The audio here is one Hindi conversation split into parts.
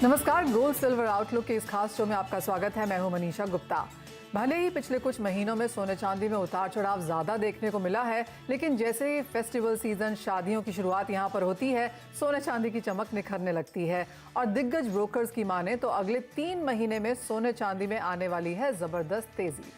नमस्कार, गोल्ड सिल्वर आउटलुक के इस खास शो में आपका स्वागत है। मैं हूं मनीषा गुप्ता। भले ही पिछले कुछ महीनों में सोने चांदी में उतार चढ़ाव ज्यादा देखने को मिला है, लेकिन जैसे ही फेस्टिवल सीजन, शादियों की शुरुआत यहां पर होती है, सोने चांदी की चमक निखरने लगती है। और दिग्गज ब्रोकर्स की माने तो अगले 3 महीने में सोने चांदी में आने वाली है जबरदस्त तेजी।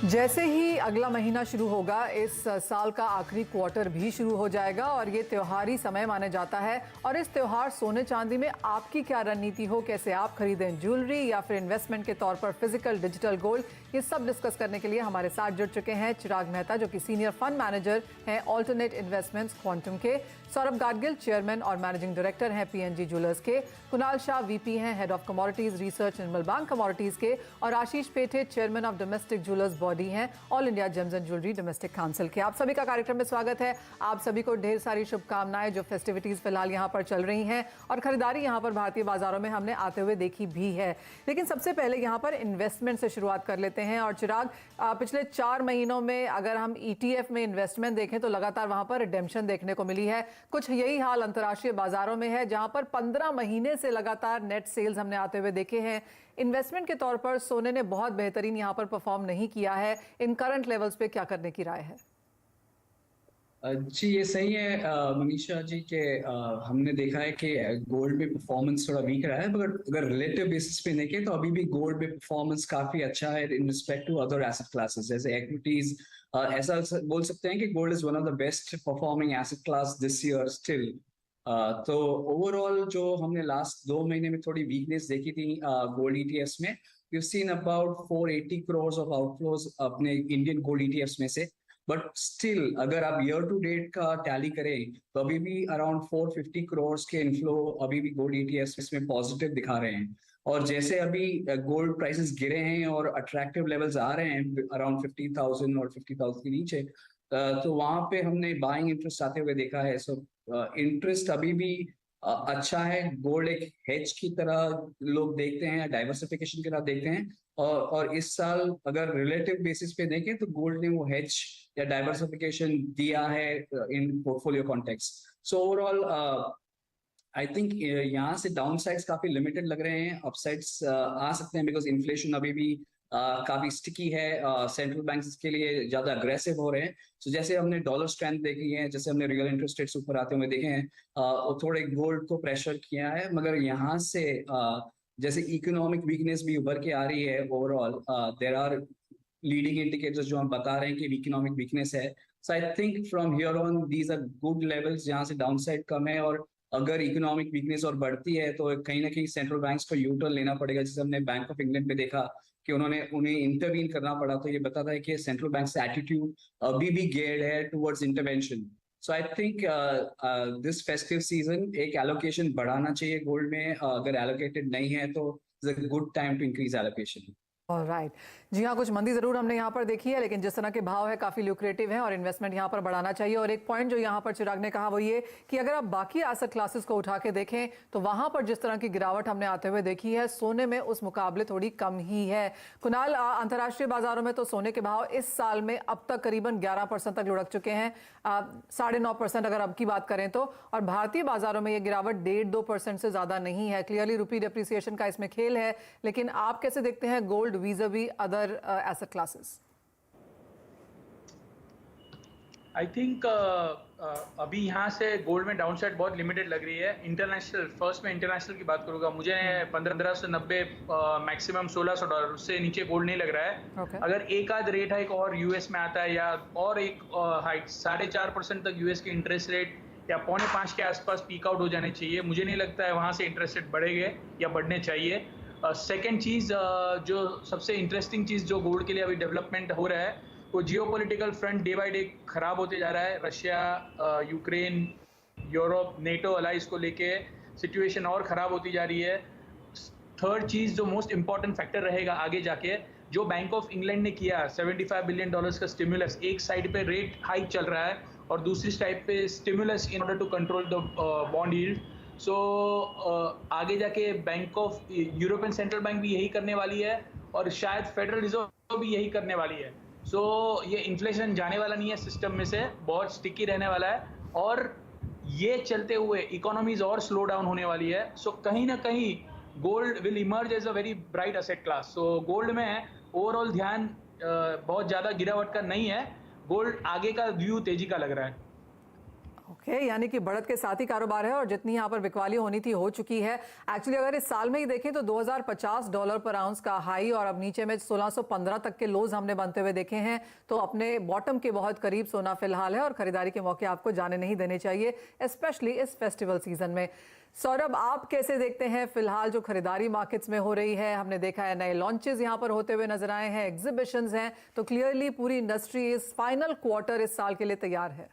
जैसे ही अगला महीना शुरू होगा, इस साल का आखिरी क्वार्टर भी शुरू हो जाएगा और ये त्योहारी समय माने जाता है। और इस त्योहार सोने चांदी में आपकी क्या रणनीति हो, कैसे आप खरीदें ज्वेलरी या फिर इन्वेस्टमेंट के तौर पर फिजिकल डिजिटल गोल्ड, ये सब डिस्कस करने के लिए हमारे साथ जुड़ चुके हैं चिराग मेहता, जो कि सीनियर फंड मैनेजर हैं ऑल्टरनेट इन्वेस्टमेंट्स क्वांटम के, सौरभ गाडगिल चेयरमैन और मैनेजिंग डायरेक्टर हैं पीएनजी ज्वेलर्स के, कुणाल शाह वीपी हैं head of commodities research Nirmal bank commodities के, और Ashish Pethe chairman of domestic jewellers body हैं all India gems and jewellery domestic council के। आप सभी का कार्यक्रम में स्वागत है। आप सभी को ढेर सारी शुभकामनाएं, जो फेस्टिविटीज फिलहाल यहाँ पर चल रही हैं और खरीदारी यहाँ पर भारतीय बाजारों में हमने आते हुए देखी भी है। लेकिन सबसे पहले यहाँ पर इन्वेस्टमेंट से शुरुआत कर लेते हैं। और चिराग, पिछले 4 महीनों में अगर हम ईटीएफ में इन्वेस्टमेंट देखें तो लगातार वहां पर रिडेम्पशन देखने को मिली है। कुछ यही हाल अंतर्राष्ट्रीय बाजारों में है, जहां पर 15 महीने से लगातार नेट सेल्स हमने आते हुए देखे हैं। इन्वेस्टमेंट के तौर पर सोने ने बहुत बेहतरीन यहां पर परफॉर्म नहीं किया है। इन करंट लेवल्स पे क्या करने की राय है? जी, ये सही है मनीषा जी के हमने देखा है कि गोल्ड में परफॉर्मेंस थोड़ा वीक रहा है, मगर अगर रिलेटिव बेसिस पे देखें तो अभी भी गोल्ड में परफॉर्मेंस काफी अच्छा है in respect to other asset classes जैसे एक्विटीज। ऐसा बोल सकते हैं कि gold is one of the best performing asset class this year still. तो ओवरऑल जो हमने लास्ट 2 महीने में थोड़ी वीकनेस देखी थी गोल्ड ईटीएफ्स में, we've seen about 480 crores of outflows अपने इंडियन गोल्ड ईटीएफ्स में से। बट स्टिल अगर आप ईयर टू डेट का टैली करें तो अभी भी अराउंड 450 करोड़ के इनफ्लो अभी भी गोल्ड ईटीएफ्स में पॉजिटिव दिखा रहे हैं। और जैसे अभी गोल्ड प्राइसेस गिरे हैं और अट्रैक्टिव लेवल्स आ रहे हैं अराउंड 50,000 और 50,000 के नीचे, तो वहां पे हमने बाइंग इंटरेस्ट आते हुए देखा है। सो इंटरेस्ट अभी भी अच्छा है। गोल्ड एक हेज की तरह लोग देखते हैं, डाइवर्सिफिकेशन की तरह देखते हैं। और इस साल अगर रिलेटिव बेसिस पे देखें तो गोल्ड ने वो हेज या डाइवर्सिफिकेशन दिया है इन portfolio context. So overall I think यहाँ से डाउन साइड्स काफी लिमिटेड लग रहे हैं, अपसाइड्स आ सकते हैं बिकॉज इन्फ्लेशन अभी भी काफी स्टिकी है। सेंट्रल बैंक इसके लिए ज्यादा अग्रेसिव हो रहे हैं। सो जैसे हमने डॉलर स्ट्रेंथ देखी है, जैसे हमने रियल इंटरेस्ट रेट्स ऊपर आते हुए देखे हैं, वो थोड़े गोल्ड को प्रेशर किया है। मगर यहाँ से जैसे इकोनॉमिक वीकनेस भी उभर के आ रही है, overall there are leading indicators जो हम बता रहे हैं कि इकोनॉमिक वीकनेस है। So I think from here on these are good levels जहाँ से डाउन साइड कम है। और अगर इकोनॉमिक वीकनेस और बढ़ती है तो कहीं ना कहीं सेंट्रल बैंक्स को यू टर्न लेना पड़ेगा, जैसे हमने बैंक ऑफ इंग्लैंड में देखा कि उन्हें इंटरवीन करना पड़ा। तो ये बताता है कि सेंट्रल बैंक से एटीट्यूड अभी भी गेयर्ड है towards intervention. So I think this festive season एक एलोकेशन बढ़ाना चाहिए गोल्ड में। अगर एलोकेटेड नहीं है तो it's a good time to increase allocation. Right, जी हाँ, कुछ मंदी जरूर हमने यहाँ पर देखी है, लेकिन जिस तरह के भाव है काफी ल्यूक्रेटिव है और इन्वेस्टमेंट यहाँ पर बढ़ाना चाहिए। और एक पॉइंट जो यहाँ पर चिराग ने कहा वो ये कि अगर आप बाकी एसेट क्लासेस को उठा के देखें तो वहां पर जिस तरह की गिरावट हमने आते हुए देखी है, सोने में उस मुकाबले थोड़ी कम ही है। कुणाल, अंतर्राष्ट्रीय बाजारों में तो सोने के भाव इस साल में अब तक करीबन 11% तक लुढ़क चुके हैं, 9.5% अगर अब की बात करें तो। और भारतीय बाजारों में ये गिरावट 1.5-2% से ज्यादा नहीं है। क्लियरली रुपी डेप्रिसिएशन का इसमें खेल है, लेकिन आप कैसे देखते हैं gold vis-a-vis other asset classes? I think अभी यहाँ से गोल्ड में डाउन साइड बहुत लिमिटेड लग रही है। इंटरनेशनल, फर्स्ट में इंटरनेशनल की बात करूंगा, मुझे 1590 मैक्सिमम $1600 उससे नीचे गोल्ड नहीं लग रहा है। Okay. अगर एक आध रेट हाइक और यूएस में आता है या और एक हाइक 4.5% तक यूएस के इंटरेस्ट रेट या 4.5 के आसपास पीक आउट हो जाने चाहिए। मुझे नहीं लगता है वहाँ से इंटरेस्ट रेट बढ़ेंगे या बढ़ने चाहिए। सेकेंड चीज़, जो सबसे इंटरेस्टिंग चीज़ जो गोल्ड के लिए अभी डेवलपमेंट हो रहा है, वो geopolitical front day by day खराब होते जा रहा है। Russia, Ukraine, Europe, NATO alliance को लेके सिचुएशन और ख़राब होती जा रही है। थर्ड चीज़ जो मोस्ट इम्पॉर्टेंट फैक्टर रहेगा आगे जाके, जो बैंक ऑफ इंग्लैंड ने किया $75 बिलियन का स्टिमुलस, एक साइड पे रेट हाइक चल रहा है और दूसरी साइड पे stimulus in order to control the bond yield. So आगे जाके bank of European central bank भी यही करने वाली है और शायद फेडरल रिजर्व भी यही करने वाली है। सो ये इन्फ्लेशन जाने वाला नहीं है सिस्टम में से, बहुत स्टिकी रहने वाला है और ये चलते हुए इकोनॉमीज और स्लो डाउन होने वाली है। सो कहीं ना कहीं gold will emerge as a very bright asset class. So gold में ओवरऑल ध्यान बहुत ज़्यादा गिरावट का नहीं है, गोल्ड आगे का व्यू तेजी का लग रहा है। ओके, यानी कि बढ़त के साथ ही कारोबार है और जितनी यहाँ पर बिकवाली होनी थी हो चुकी है। एक्चुअली अगर इस साल में ही देखें तो $2050 पर आउंस का हाई और अब नीचे में 1615 तक के लोज हमने बनते हुए देखे हैं। तो अपने बॉटम के बहुत करीब सोना फिलहाल है और खरीदारी के मौके आपको जाने नहीं देने चाहिए, स्पेशली इस फेस्टिवल सीजन में। सौरभ, आप कैसे देखते हैं फिलहाल जो खरीदारी मार्केट्स में हो रही है? हमने देखा है नए लॉन्चेस यहाँ पर होते हुए नजर आए हैं, एग्जीबिशंस हैं, तो क्लियरली पूरी इंडस्ट्री इस फाइनल क्वार्टर इस साल के लिए तैयार है।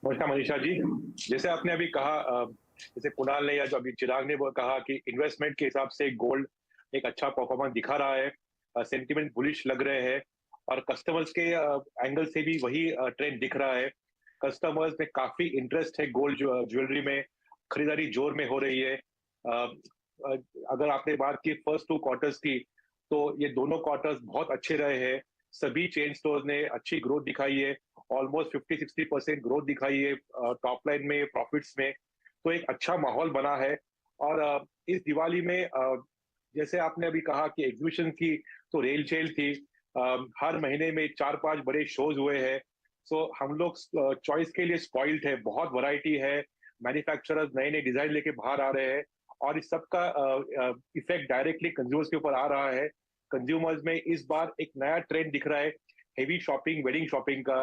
नमस्कार मनीषा जी, जैसे आपने अभी कहा, जैसे कुणाल ने या जो अभी चिराग ने वो कहा कि इन्वेस्टमेंट के हिसाब से गोल्ड एक अच्छा परफॉर्मेंस दिखा रहा है, सेंटिमेंट बुलिश लग रहे हैं और कस्टमर्स के एंगल से भी वही ट्रेंड दिख रहा है। कस्टमर्स में काफी इंटरेस्ट है गोल्ड ज्वेलरी में, खरीदारी जोर में हो रही है। अगर आपने बात की फर्स्ट 2 क्वार्टर्स की, तो ये दोनों क्वार्टर्स बहुत अच्छे रहे हैं। सभी चेन स्टोर्स ने अच्छी ग्रोथ दिखाई है, ऑलमोस्ट 50-60% ग्रोथ दिखाई है टॉप लाइन में, प्रॉफिट्स में। तो एक अच्छा माहौल बना है। और इस दिवाली में जैसे आपने अभी कहा कि एग्जीबिशन की तो रेल चेल थी, हर महीने में 4-5 बड़े शोज हुए हैं। सो हम लोग चॉइस के लिए स्पॉइल्ड है, बहुत वैरायटी है, मैन्युफैक्चरर्स नए नए डिजाइन लेके बाहर आ रहे हैं और इस सब का इफेक्ट डायरेक्टली कंज्यूमर्स के ऊपर आ रहा है। कंज्यूमर्स में इस बार एक नया ट्रेंड दिख रहा है, हेवी शॉपिंग, वेडिंग शॉपिंग का,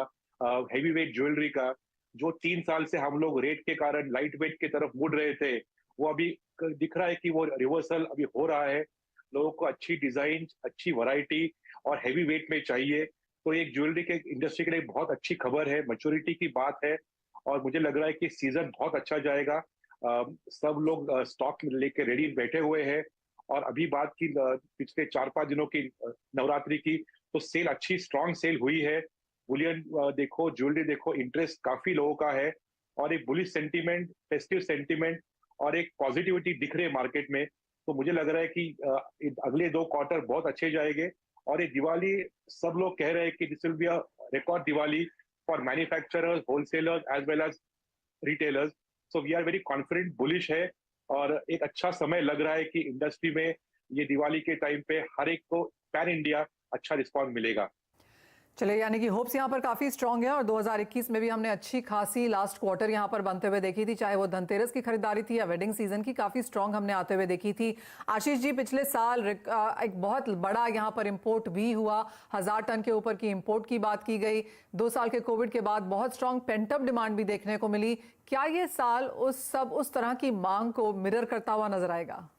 हेवी वेट ज्वेलरी का। जो 3 साल से हम लोग रेट के कारण लाइट वेट की तरफ मुड़ रहे थे, वो अभी दिख रहा है कि वो रिवर्सल अभी हो रहा है। लोगों को अच्छी डिजाइन, अच्छी वैरायटी और हेवी वेट में चाहिए। तो एक ज्वेलरी के इंडस्ट्री के लिए बहुत अच्छी खबर है, मैच्योरिटी की बात है और मुझे लग रहा है कि सीजन बहुत अच्छा जाएगा। सब लोग स्टॉक लेके रेडी बैठे हुए हैं और अभी बात की पिछले 4-5 दिनों की नवरात्रि की, तो सेल अच्छी स्ट्रॉन्ग सेल हुई है। बुलियन देखो, ज्वेलरी देखो, इंटरेस्ट काफी लोगों का है और एक बुलिश सेंटीमेंट, फेस्टिव सेंटीमेंट और एक पॉजिटिविटी दिख रही है मार्केट में। तो मुझे लग रहा है कि अगले 2 क्वार्टर बहुत अच्छे जाएंगे और ये दिवाली सब लोग कह रहे हैं कि this will be a record Diwali for manufacturers, wholesalers as well as retailers. So we are very confident, bullish है और एक अच्छा समय लग रहा है कि इंडस्ट्री में ये दिवाली के टाइम पे हर एक को पैन इंडिया अच्छा रिस्पॉन्स मिलेगा। चलिए, यानी कि होप्स यहाँ पर काफ़ी स्ट्रांग है और 2021 में भी हमने अच्छी खासी लास्ट क्वार्टर यहाँ पर बनते हुए देखी थी, चाहे वो धनतेरस की खरीदारी थी या वेडिंग सीजन की, काफ़ी स्ट्रांग हमने आते हुए देखी थी। आशीष जी, पिछले साल एक बहुत बड़ा यहाँ पर इंपोर्ट भी हुआ, 1000 टन के ऊपर की इंपोर्ट की बात की गई। 2 साल के कोविड के बाद बहुत स्ट्रांग पेंटअप डिमांड भी देखने को मिली। क्या ये साल उस तरह की मांग को मिरर करता हुआ नजर आएगा?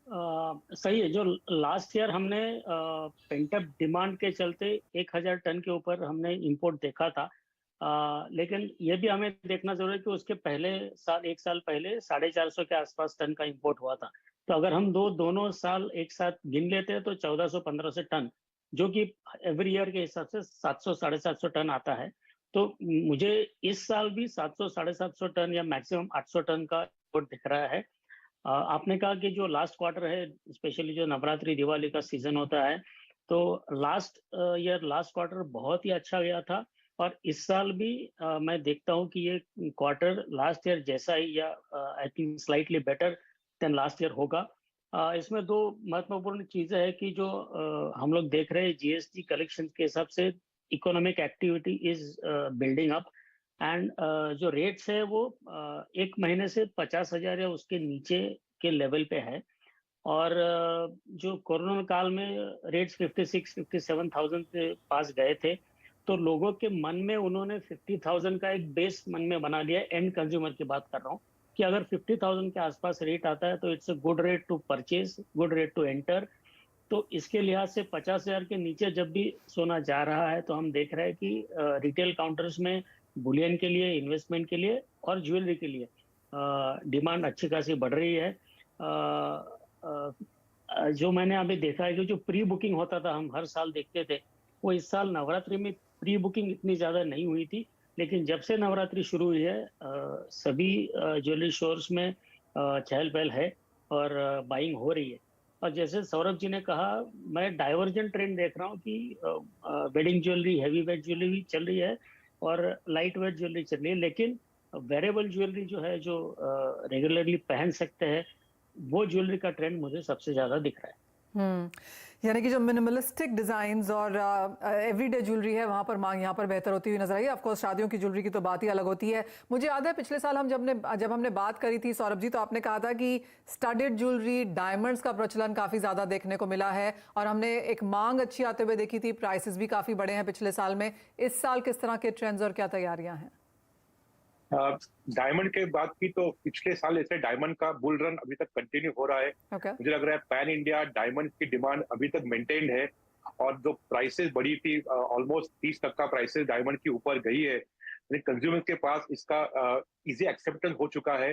सही है। जो लास्ट ईयर हमने पेंटअप डिमांड के चलते 1000 टन के ऊपर हमने इंपोर्ट देखा था, लेकिन ये भी हमें देखना जरूरी है कि उसके पहले साल, 1 साल पहले 450 के आसपास टन का इंपोर्ट हुआ था। तो अगर हम दोनों साल एक साथ गिन लेते हैं तो 1400-1500 टन, जो कि एवरी ईयर के हिसाब से 700-750 टन आता है। तो मुझे इस साल भी 700-750 टन या मैक्सिमम 800 टन का इंपोर्ट दिख रहा है। आपने कहा कि जो लास्ट क्वार्टर है, स्पेशली जो नवरात्रि दिवाली का सीजन होता है, तो लास्ट क्वार्टर बहुत ही अच्छा गया था और इस साल भी मैं देखता हूं कि ये क्वार्टर लास्ट ईयर जैसा ही या I think slightly better than last year होगा। इसमें 2 महत्वपूर्ण चीजें हैं कि जो हम लोग देख रहे हैं जीएसटी कलेक्शन के हिसाब से economic activity is building up and जो रेट्स है वो 1 महीने से 50,000 या उसके नीचे के लेवल पे है और जो कोरोना काल में रेट्स 56-57,000 के पास गए थे, तो लोगों के मन में उन्होंने 50,000 का एक बेस मन में बना लिया। एंड कंज्यूमर की बात कर रहा हूँ कि अगर 50,000 के आसपास रेट आता है तो it's a good rate to purchase, good rate to enter. तो इसके लिहाज से 50,000 के नीचे जब भी सोना जा रहा है तो हम देख रहे हैं कि रिटेल काउंटर्स में बुलियन के लिए, इन्वेस्टमेंट के लिए और ज्वेलरी के लिए डिमांड अच्छी खासी बढ़ रही है। जो मैंने अभी देखा है कि जो प्री बुकिंग होता था, हम हर साल देखते थे, वो इस साल नवरात्रि में प्री बुकिंग इतनी ज्यादा नहीं हुई थी। लेकिन जब से नवरात्रि शुरू हुई है सभी ज्वेलरी स्टोर्स में चहल पहल है और बाइंग हो रही है। और जैसे सौरभ जी ने कहा, मैं डाइवर्जेंट ट्रेंड देख रहा हूँ कि wedding jewellery, heavy weight jewellery भी चल रही है और लाइट वेट ज्वेलरी चल रही है, लेकिन वेरेबल ज्वेलरी जो है, जो रेगुलरली पहन सकते हैं, वो ज्वेलरी का ट्रेंड मुझे सबसे ज्यादा दिख रहा है। यानी कि जो मिनिमलिस्टिक डिजाइन्स और एवरीडे ज्वेलरी है, वहाँ पर मांग यहाँ पर बेहतर होती हुई नजर आई है। ऑफ कोर्स शादियों की ज्वेलरी की तो बात ही अलग होती है। मुझे याद है पिछले साल हम जब हमने बात करी थी सौरभ जी, तो आपने कहा था कि स्टडेड ज्वेलरी, डायमंड्स का प्रचलन काफ़ी ज़्यादा देखने को मिला है और हमने एक मांग अच्छी आते हुए देखी थी। प्राइसेस भी काफ़ी बढ़े हैं पिछले साल में। इस साल किस तरह के ट्रेंड्स और क्या तैयारियाँ हैं? डायमंड के बात की तो पिछले साल ऐसे डायमंड का बुल रन अभी तक कंटिन्यू हो रहा है। मुझे लग रहा है पैन इंडिया डायमंड की डिमांड अभी तक मेंटेन्ड है और जो प्राइसेस बढ़ी थी, ऑलमोस्ट 30% का प्राइसेस डायमंड की ऊपर गई है। कंज्यूमर के पास इसका इजी एक्सेप्टेंस हो चुका है।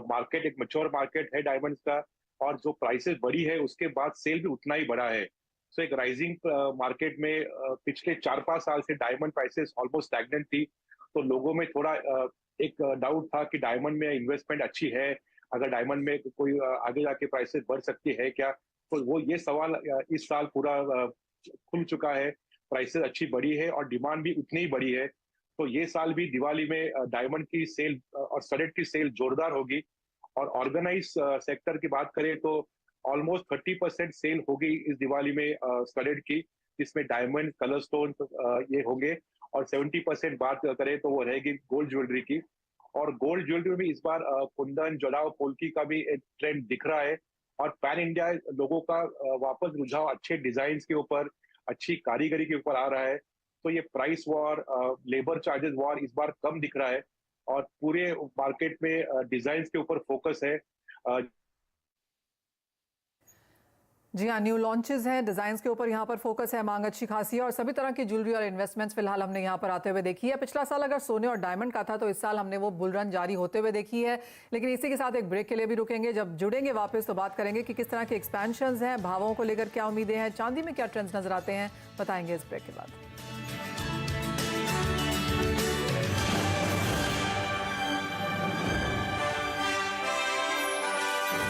मार्केट एक मैच्योर मार्केट है डायमंड का, और जो प्राइसेस बढ़ी है उसके बाद सेल भी उतना ही बढ़ा है। सो एक राइजिंग मार्केट में पिछले 4-5 साल से डायमंड प्राइसेस ऑलमोस्ट स्टैग्नेंट थी। तो लोगों में थोड़ा एक डाउट था कि डायमंड में इन्वेस्टमेंट अच्छी है, अगर डायमंड में कोई आगे जाके प्राइसेस बढ़ सकती है क्या, तो वो ये सवाल इस साल पूरा खुल चुका है। प्राइसेस अच्छी बढ़ी है और डिमांड भी उतनी ही बढ़ी है। तो ये साल भी दिवाली में डायमंड की सेल और स्टडेड की सेल जोरदार होगी। और ऑर्गेनाइज सेक्टर की बात करें तो ऑलमोस्ट 30% सेल होगी इस दिवाली में स्टडेड की, जिसमें डायमंड, कलर स्टोन ये होंगे। और 70% बात करें तो वो रहेगी गोल्ड ज्वेलरी की। और गोल्ड ज्वेलरी में भी इस बार कुंदन, जड़ाव, पोल्की का भी एक ट्रेंड दिख रहा है। और पैन इंडिया लोगों का वापस रुझाव अच्छे डिजाइन के ऊपर, अच्छी कारीगरी के ऊपर आ रहा है। तो ये price war, labour charges war इस बार कम दिख रहा है और पूरे मार्केट में डिजाइन के ऊपर फोकस है। जी हाँ, न्यू लॉन्चेस हैं, डिजाइन्स के ऊपर यहाँ पर फोकस है, मांग अच्छी खासी है और सभी तरह की ज्वेलरी और इन्वेस्टमेंट्स फिलहाल हमने यहाँ पर आते हुए देखी है। पिछला साल अगर सोने और डायमंड का था तो इस साल हमने वो बुल रन जारी होते हुए देखी है। लेकिन इसी के साथ एक ब्रेक के लिए भी रुकेंगे। जब जुड़ेंगे वापस तो बात करेंगे कि किस तरह के एक्सपेंशंस हैं, भावों को लेकर क्या उम्मीदें हैं, चांदी में क्या ट्रेंड्स नजर आते हैं, बताएंगे इस ब्रेक के बाद।